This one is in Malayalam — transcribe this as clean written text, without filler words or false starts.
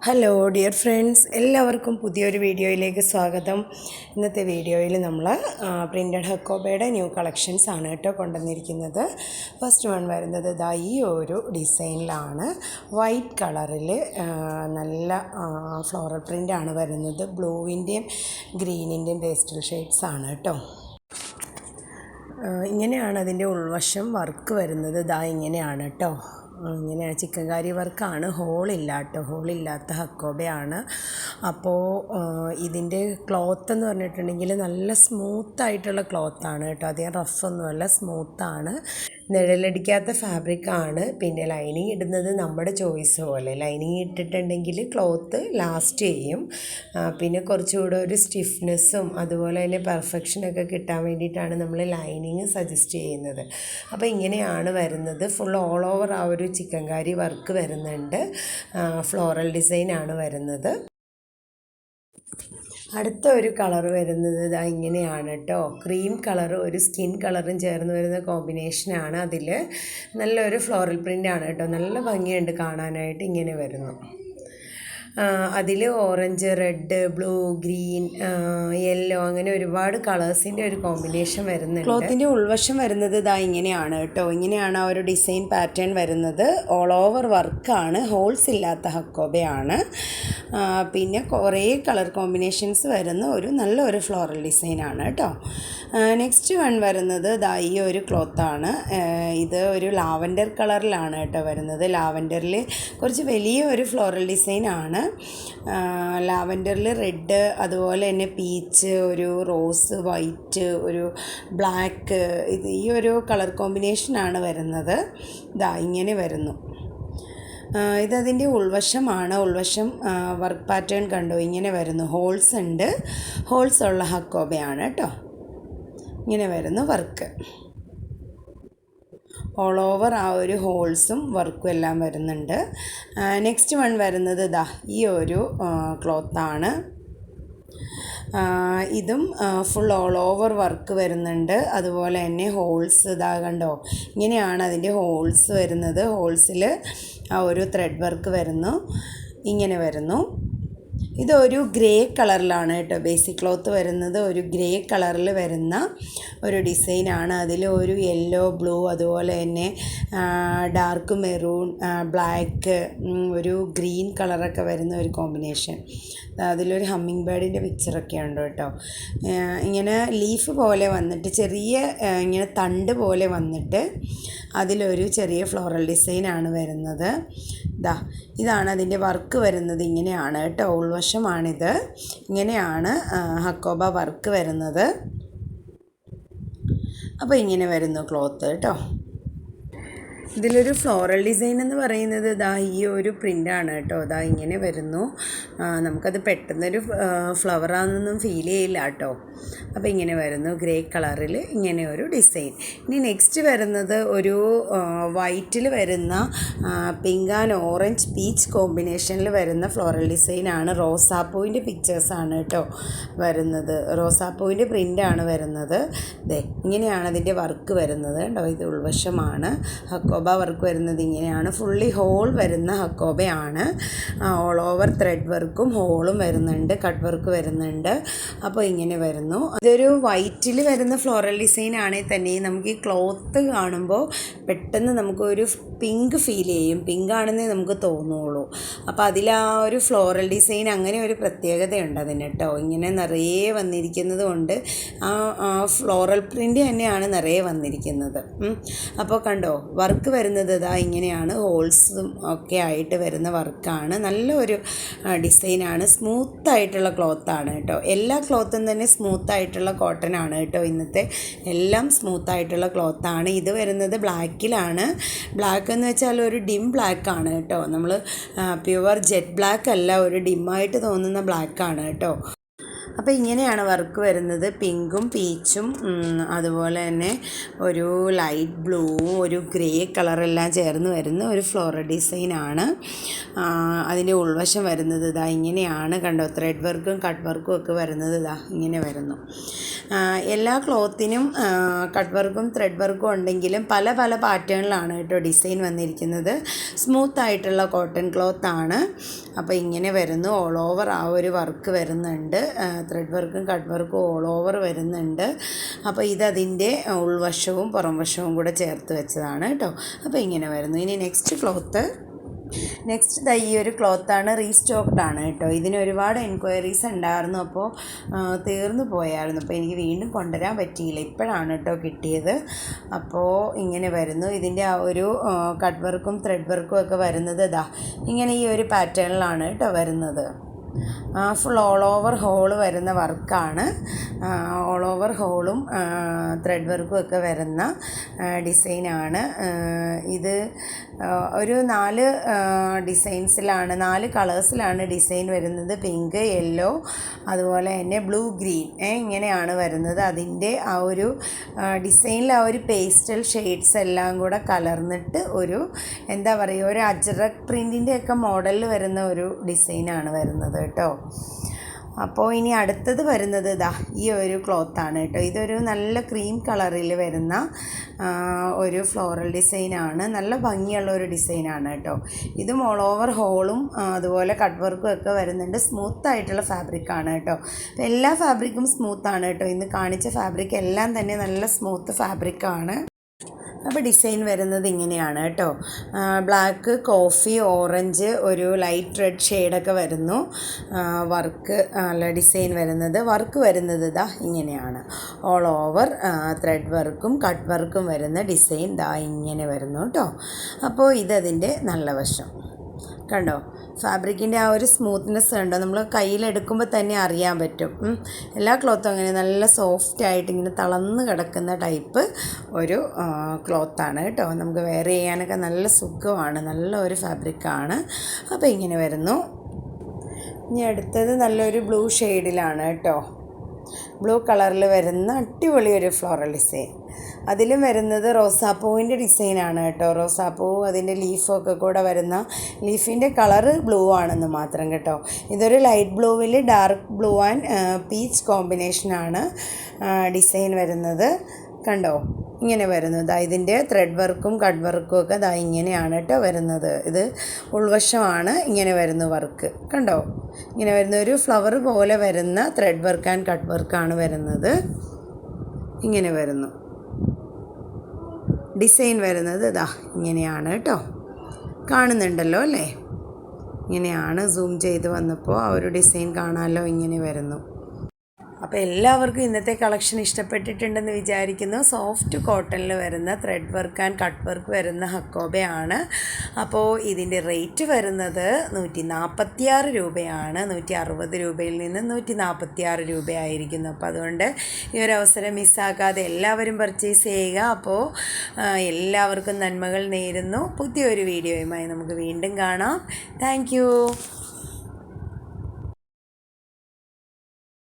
ഹലോ ഡിയർ ഫ്രണ്ട്സ്, എല്ലാവർക്കും പുതിയൊരു വീഡിയോയിലേക്ക് സ്വാഗതം. ഇന്നത്തെ വീഡിയോയിൽ നമ്മൾ പ്രിൻ്റഡ് ഹക്കോബയുടെ ന്യൂ കളക്ഷൻസ് ആണ് കേട്ടോ കൊണ്ടുവന്നിരിക്കുന്നത്. ഫസ്റ്റ് വൺ വരുന്നത് ഇതാ ഈ ഒരു ഡിസൈനിലാണ്. വൈറ്റ് കളറിൽ നല്ല ഫ്ലോറൽ പ്രിൻ്റാണ് വരുന്നത്. ബ്ലൂവിൻ്റെയും ഗ്രീനിൻ്റെയും പേസ്റ്റൽ ഷെയ്ഡ്സ് ആണ് കേട്ടോ. ഇങ്ങനെയാണ് അതിൻ്റെ ഉൾവശം വർക്ക് വരുന്നത്. ഇതാ ഇങ്ങനെയാണ് കേട്ടോ. ഇങ്ങനെ ചിക്കൻകാരി വർക്കാണ്. ഹോളില്ല കേട്ടോ, ഹോളില്ലാത്ത ഹക്കോബയാണ്. അപ്പോൾ ഇതിൻ്റെ ക്ലോത്ത് എന്ന് പറഞ്ഞിട്ടുണ്ടെങ്കിൽ നല്ല സ്മൂത്തായിട്ടുള്ള ക്ലോത്താണ് കേട്ടോ. അധികം റഫൊന്നുമല്ല, സ്മൂത്താണ്. നിഴലടിക്കാത്ത ഫാബ്രിക്കാണ്. പിന്നെ ലൈനിങ് ഇടുന്നത് നമ്മുടെ ചോയ്സ് പോലെ. ലൈനിങ് ഇട്ടിട്ടുണ്ടെങ്കിൽ ക്ലോത്ത് ലാസ്റ്റ് ചെയ്യും. പിന്നെ കുറച്ചുകൂടെ ഒരു സ്റ്റിഫ്നെസ്സും അതുപോലെ തന്നെ പെർഫെക്ഷനൊക്കെ കിട്ടാൻ വേണ്ടിയിട്ടാണ് നമ്മൾ ലൈനിങ് സജസ്റ്റ് ചെയ്യുന്നത്. അപ്പോൾ ഇങ്ങനെയാണ് വരുന്നത്. ഫുൾ ഓൾ ഓവർ ആ ഒരു ചിക്കൻകാരി വർക്ക് വരുന്നുണ്ട്. ഫ്ലോറൽ ഡിസൈനാണ് വരുന്നത്. അടുത്ത ഒരു കളർ വരുന്നത് ഇതാ ഇങ്ങനെയാണ് കേട്ടോ. ക്രീം കളറും ഒരു സ്കിൻ കളറും ചേർന്ന് വരുന്ന കോമ്പിനേഷനാണ്. അതിൽ നല്ലൊരു ഫ്ലോറൽ പ്രിൻ്റാണ് കേട്ടോ. നല്ല ഭംഗിയുണ്ട് കാണാനായിട്ട്. ഇങ്ങനെ വരുന്നു. അതിൽ orange, red, blue, green, yellow അങ്ങനെ ഒരുപാട് കളേഴ്സിൻ്റെ ഒരു കോമ്പിനേഷൻ വരുന്നുണ്ട്. ക്ലോത്തിൻ്റെ ഉൾവശം വരുന്നത് ഇതാ ഇങ്ങനെയാണ് കേട്ടോ. ഇങ്ങനെയാണ് ആ ഒരു ഡിസൈൻ പാറ്റേൺ വരുന്നത്. ഓൾ ഓവർ വർക്കാണ്. ഹോൾസ് ഇല്ലാത്ത ഹക്കോബയാണ്. പിന്നെ കുറേ കളർ കോമ്പിനേഷൻസ് വരുന്ന ഒരു നല്ലൊരു ഫ്ലോറൽ ഡിസൈനാണ് കേട്ടോ. നെക്സ്റ്റ് വൺ വരുന്നത് ഇതാ ഈ ഒരു ക്ലോത്താണ്. ഇത് ഒരു ലാവൻഡർ കളറിലാണ് കേട്ടോ വരുന്നത്. ലാവൻഡറിൽ കുറച്ച് വലിയ ഒരു ഫ്ലോറൽ ഡിസൈനാണ്. ലാവൻഡറിൽ റെഡ്, അതുപോലെ തന്നെ പീച്ച്, ഒരു റോസ്, വൈറ്റ്, ഒരു ബ്ലാക്ക്, ഇത് ഈ ഒരു കളർ കോമ്പിനേഷനാണ് വരുന്നത്. ഇതാ ഇങ്ങനെ വരുന്നു. ഇതതിൻ്റെ ഉൾവശമാണ്. ഉൾവശം വർക്ക് പാറ്റേൺ കണ്ടോ, ഇങ്ങനെ വരുന്നു. ഹോൾസ് ഉണ്ട്. ഹോൾസ് ഉള്ള ഹക്കോബയാണ് കേട്ടോ. ഇങ്ങനെ വരുന്നു വർക്ക്. ഓൾ ഓവർ ആ ഒരു ഹോൾസും വർക്കും എല്ലാം വരുന്നുണ്ട്. നെക്സ്റ്റ് വൺ വരുന്നത് ഇതാ ഈ ഒരു ക്ലോത്താണ്. ഇതും ഫുൾ ഓൾ ഓവർ വർക്ക് വരുന്നുണ്ട്. അതുപോലെ തന്നെ ഹോൾസ് ഇതാ കണ്ടോ, ഇങ്ങനെയാണ് അതിൻ്റെ ഹോൾസ് വരുന്നത്. ഹോൾസിൽ ആ ഒരു ത്രെഡ് വർക്ക് വരുന്നു. ഇങ്ങനെ വരുന്നു. ഇതൊരു ഗ്രേ കളറിലാണ് കേട്ടോ ബേസിക് ക്ലോത്ത് വരുന്നത്. ഒരു ഗ്രേ കളറിൽ വരുന്ന ഒരു ഡിസൈനാണ്. അതിൽ ഒരു യെല്ലോ, ബ്ലൂ, അതുപോലെ തന്നെ ഡാർക്ക് മെറൂൺ, ബ്ലാക്ക്, ഒരു ഗ്രീൻ കളറൊക്കെ വരുന്ന ഒരു കോമ്പിനേഷൻ. അതിലൊരു ഹമ്മിങ് ബേർഡിൻ്റെ പിക്ചറൊക്കെ ഉണ്ട് കേട്ടോ. ഇങ്ങനെ ലീഫ് പോലെ വന്നിട്ട് ചെറിയ ഇങ്ങനെ തണ്ട് പോലെ വന്നിട്ട് അതിലൊരു ചെറിയ ഫ്ലോറൽ ഡിസൈനാണ് വരുന്നത്. ഇതാണ് അതിൻ്റെ വർക്ക് വരുന്നത്. ഇങ്ങനെയാണ് കേട്ടോ. ഉൾവശമാണിത്. ഇങ്ങനെയാണ് ഹക്കോബ വർക്ക് വരുന്നത്. അപ്പോൾ ഇങ്ങനെ വരുന്നു ക്ലോത്ത് കേട്ടോ. ഇതിലൊരു ഫ്ലോറൽ ഡിസൈൻ എന്ന് പറയുന്നത് ഇതാ ഈ ഒരു പ്രിൻ്റാണ് കേട്ടോ. ഇതാ ഇങ്ങനെ വരുന്നു. നമുക്കത് പെട്ടെന്നൊരു ഫ്ലവറാണെന്നൊന്നും ഫീൽ ചെയ്യില്ല കേട്ടോ. അപ്പോൾ ഇങ്ങനെ വരുന്നു ഗ്രേ കളറിൽ ഇങ്ങനെ ഒരു ഡിസൈൻ. ഇനി നെക്സ്റ്റ് വരുന്നത് ഒരു വൈറ്റിൽ വരുന്ന പിങ്ക് ആൻഡ് ഓറഞ്ച് പീച്ച് കോമ്പിനേഷനിൽ വരുന്ന ഫ്ലോറൽ ഡിസൈനാണ്. റോസാപ്പൂവിൻ്റെ പിക്ചേഴ്സാണ് കേട്ടോ വരുന്നത്. റോസാപ്പൂവിൻ്റെ പ്രിൻ്റാണ് വരുന്നത്. ഇങ്ങനെയാണ് അതിൻ്റെ വർക്ക് വരുന്നത് കേട്ടോ. ഇത് ഉൾവശമാണ്. ഹക്കോബ വർക്ക് വരുന്നത് ഇങ്ങനെയാണ്. ഫുള്ളി ഹോൾ വരുന്ന ഹക്കോബയാണ്. ഓൾ ഓവർ ത്രെഡ് വർക്കും ഹോളും വരുന്നുണ്ട്. കട്ട് വർക്ക് വരുന്നുണ്ട്. അപ്പോൾ ഇങ്ങനെ വരുന്നു. ഇതൊരു വൈറ്റിൽ വരുന്ന ഫ്ലോറൽ ഡിസൈൻ ആണെങ്കിൽ തന്നെ നമുക്ക് ഈ ക്ലോത്ത് കാണുമ്പോൾ പെട്ടെന്ന് നമുക്കൊരു പിങ്ക് ഫീൽ ചെയ്യും. പിങ്ക് ആണെന്നേ നമുക്ക് തോന്നുള്ളൂ. അപ്പോൾ അതിൽ ആ ഒരു ഫ്ലോറൽ ഡിസൈൻ അങ്ങനെ ഒരു പ്രത്യേകതയുണ്ട് അതിന് കേട്ടോ. ഇങ്ങനെ നിറയെ വന്നിരിക്കുന്നത് കൊണ്ട് ആ ഫ്ലോറൽ പ്രിൻ്റ് തന്നെയാണ് നിറയെ വന്നിരിക്കുന്നത്. അപ്പോൾ കണ്ടോ വർക്ക് വരുന്നത് ഇതാ ഇങ്ങനെയാണ്. ഹോൾസും ഒക്കെ ആയിട്ട് വരുന്ന വർക്കാണ്. നല്ലൊരു ഡിസൈനാണ്. സ്മൂത്തായിട്ടുള്ള ക്ലോത്താണ് കേട്ടോ. എല്ലാ ക്ലോത്തും തന്നെ സ്മൂത്തായിട്ടുള്ള കോട്ടൺ ആണ് കേട്ടോ. ഇന്നത്തെ എല്ലാം സ്മൂത്തായിട്ടുള്ള ക്ലോത്താണ്. ഇത് വരുന്നത് ബ്ലാക്കിലാണ്. ബ്ലാക്ക് എന്ന് വെച്ചാൽ ഒരു ഡിം ബ്ലാക്കാണ് കേട്ടോ. നമ്മൾ പ്യുവർ ജെറ്റ് ബ്ലാക്ക് അല്ല, ഒരു ഡിമ്മായിട്ട് തോന്നുന്ന ബ്ലാക്കാണ് കേട്ടോ. അപ്പോൾ ഇങ്ങനെയാണ് വർക്ക് വരുന്നത്. പിങ്കും പീച്ചും അതുപോലെ തന്നെ ഒരു ലൈറ്റ് ബ്ലൂവും ഒരു ഗ്രേ കളറെല്ലാം ചേർന്ന് വരുന്ന ഒരു ഫ്ലോറൽ ഡിസൈനാണ്. അതിൻ്റെ ഉൾവശം വരുന്നത് ഇതാ ഇങ്ങനെയാണ് കണ്ടോ. ത്രെഡ് വർക്കും കട്ട് വർക്കും ഒക്കെ വരുന്നത് ഇതാ ഇങ്ങനെ വരുന്നു. എല്ലാ ക്ലോത്തിനും കട്ട് വർക്കും ത്രെഡ് വർക്കും ഉണ്ടെങ്കിലും പല പല പാറ്റേണിലാണ് കേട്ടോ ഡിസൈൻ വന്നിരിക്കുന്നത്. സ്മൂത്തായിട്ടുള്ള കോട്ടൺ ക്ലോത്താണ്. അപ്പോൾ ഇങ്ങനെ വരുന്നു. ഓൾ ഓവർ ആ ഒരു വർക്ക് വരുന്നുണ്ട്. ത്രെഡ് വർക്കും കട്ട് വർക്കും ഓൾ ഓവർ വരുന്നുണ്ട്. അപ്പോൾ ഇതതിൻ്റെ ഉൾവശവും പുറം വശവും കൂടെ ചേർത്ത് വെച്ചതാണ് കേട്ടോ. അപ്പോൾ ഇങ്ങനെ വരുന്നു. ഇനി നെക്സ്റ്റ് ഈ ഒരു ക്ലോത്താണ്, റീസ്റ്റോക്ക്ഡ് ആണ് കേട്ടോ. ഇതിന് ഒരുപാട് എൻക്വയറീസ് ഉണ്ടായിരുന്നു, അപ്പോൾ തീർന്നു പോയായിരുന്നു. അപ്പോൾ എനിക്ക് വീണ്ടും കൊണ്ടുവരാൻ പറ്റിയില്ല, ഇപ്പോഴാണ് കേട്ടോ കിട്ടിയത്. അപ്പോൾ ഇങ്ങനെ വരുന്നു. ഇതിൻ്റെ ആ ഒരു കട്ട് വർക്കും ത്രെഡ് വർക്കും ഒക്കെ വരുന്നത് ഇങ്ങനെ ഈ ഒരു പാറ്റേണിലാണ് കേട്ടോ വരുന്നത്. ഫുൾ ഓൾ ഓവർ ഹോള് വരുന്ന വർക്കാണ്. ഓൾ ഓവർ ഹോളും ത്രെഡ് വർക്കും ഒക്കെ വരുന്ന ഡിസൈനാണ് ഇത്. ഒരു 4 ഡിസൈൻസിലാണ്, 4 കളേഴ്സിലാണ് ഡിസൈൻ വരുന്നത്. പിങ്ക്, യെല്ലോ, അതുപോലെ തന്നെ ബ്ലൂ, ഗ്രീൻ ഇങ്ങനെയാണ് വരുന്നത്. അതിൻ്റെ ആ ഒരു ഡിസൈനിൽ ആ ഒരു പേസ്റ്റൽ ഷെയ്ഡ്സ് എല്ലാം കൂടെ കലർന്നിട്ട് ഒരു എന്താ പറയുക, ഒരു അജ്രക് പ്രിൻറ്റിൻ്റെ ഒക്കെ മോഡലിൽ വരുന്ന ഒരു ഡിസൈനാണ് വരുന്നത് കേട്ടോ. അപ്പോൾ ഇനി അടുത്തത് വരുന്നത് ഈ ഒരു ക്ലോത്താണ് കേട്ടോ. ഇതൊരു നല്ല ക്രീം കളറിൽ വരുന്ന ഒരു ഫ്ലോറൽ ഡിസൈനാണ്. നല്ല ഭംഗിയുള്ള ഒരു ഡിസൈനാണ് കേട്ടോ. ഇതും ഓൾ ഓവർ ഹോളും അതുപോലെ കട്ട് വർക്കും ഒക്കെ വരുന്നുണ്ട്. സ്മൂത്തായിട്ടുള്ള ഫാബ്രിക്കാണ് കേട്ടോ. അപ്പോൾ എല്ലാ ഫാബ്രിക്കും സ്മൂത്താണ് കേട്ടോ. ഇന്ന് കാണിച്ച ഫാബ്രിക് എല്ലാം തന്നെ നല്ല സ്മൂത്ത് ഫാബ്രിക്കാണ്. അപ്പോൾ ഡിസൈൻ വരുന്നത് ഇങ്ങനെയാണ് കേട്ടോ. ബ്ലാക്ക്, കോഫി, ഓറഞ്ച്, ഒരു ലൈറ്റ് റെഡ് ഷെയ്ഡൊക്കെ വരുന്നു. ഡിസൈൻ വരുന്നത് ഇങ്ങനെയാണ്. ഓൾ ഓവർ ത്രെഡ് വർക്കും കട്ട് വർക്കും വരുന്ന ഡിസൈൻ ഇങ്ങനെ വരുന്നു കേട്ടോ. അപ്പോൾ ഇതതിൻ്റെ നല്ല വശം കണ്ടോ. ഫാബ്രിക്കിൻ്റെ ആ ഒരു സ്മൂത്ത്നെസ് കണ്ടോ, നമ്മൾ കയ്യിലെടുക്കുമ്പോൾ തന്നെ അറിയാൻ പറ്റും. എല്ലാ ക്ലോത്തും അങ്ങനെ നല്ല സോഫ്റ്റായിട്ട് ഇങ്ങനെ തളർന്ന് കിടക്കുന്ന ടൈപ്പ് ഒരു ക്ലോത്താണ് കേട്ടോ. നമുക്ക് വെയർ ചെയ്യാനൊക്കെ നല്ല സുഖമാണ്, നല്ല ഒരു ഫാബ്രിക്കാണ്. അപ്പോൾ ഇങ്ങനെ വരുന്നു. ഇനി അടുത്തത് നല്ലൊരു ബ്ലൂ ഷെയ്ഡിലാണ് കേട്ടോ. ബ്ലൂ കളറിൽ വരുന്ന അടിപൊളി ഒരു ഫ്ലോറൽ ഡിസൈൻ. അതിലും വരുന്നത് റോസാപ്പൂവിൻ്റെ ഡിസൈനാണ് കേട്ടോ. റോസാപ്പൂ അതിൻ്റെ ലീഫൊക്കെ കൂടെ വരുന്ന, ലീഫിൻ്റെ കളറ് ബ്ലൂ ആണെന്ന് മാത്രം കേട്ടോ. ഇതൊരു ലൈറ്റ് ബ്ലൂവിൽ ഡാർക്ക് ബ്ലൂ ആൻഡ് പീച്ച് കോമ്പിനേഷനാണ് ഡിസൈൻ വരുന്നത് കണ്ടോ. ഇങ്ങനെ വരുന്നു. ഇതിൻ്റെ ത്രെഡ് വർക്കും കട്ട് വർക്കും ഒക്കെ ഇങ്ങനെയാണ് കേട്ടോ വരുന്നത്. ഇത് ഉൾവശമാണ് ഇങ്ങനെ വരുന്ന വർക്ക് കണ്ടോ. ഇങ്ങനെ വരുന്ന ഒരു ഫ്ലവർ പോലെ വരുന്ന ത്രെഡ് വർക്ക് ആൻഡ് കട്ട് വർക്കാണ് വരുന്നത്. ഇങ്ങനെ വരുന്നു. ഡിസൈൻ വരുന്നത് ഇങ്ങനെയാണ് കേട്ടോ. കാണുന്നുണ്ടല്ലോ അല്ലേ. ഇങ്ങനെയാണ് സൂം ചെയ്ത് വന്നപ്പോൾ ആ ഒരു ഡിസൈൻ കാണാമല്ലോ. ഇങ്ങനെ വരുന്നു. അപ്പോൾ എല്ലാവർക്കും ഇന്നത്തെ കളക്ഷൻ ഇഷ്ടപ്പെട്ടിട്ടുണ്ടെന്ന് വിചാരിക്കുന്നു. സോഫ്റ്റ് കോട്ടണിൽ വരുന്ന thread work and cut work വരുന്ന ഹക്കോബയാണ്. അപ്പോൾ ഇതിൻ്റെ റേറ്റ് വരുന്നത് 146 രൂപയാണ്. 160 രൂപയിൽ നിന്ന് 146 രൂപയായിരിക്കുന്നു. അപ്പോൾ അതുകൊണ്ട് ഈ ഒരു അവസരം മിസ്സാക്കാതെ എല്ലാവരും പർച്ചേസ് ചെയ്യുക. അപ്പോൾ എല്ലാവർക്കും നന്മകൾ നേരുന്നു. പുതിയൊരു വീഡിയോയുമായി നമുക്ക് വീണ്ടും കാണാം. താങ്ക്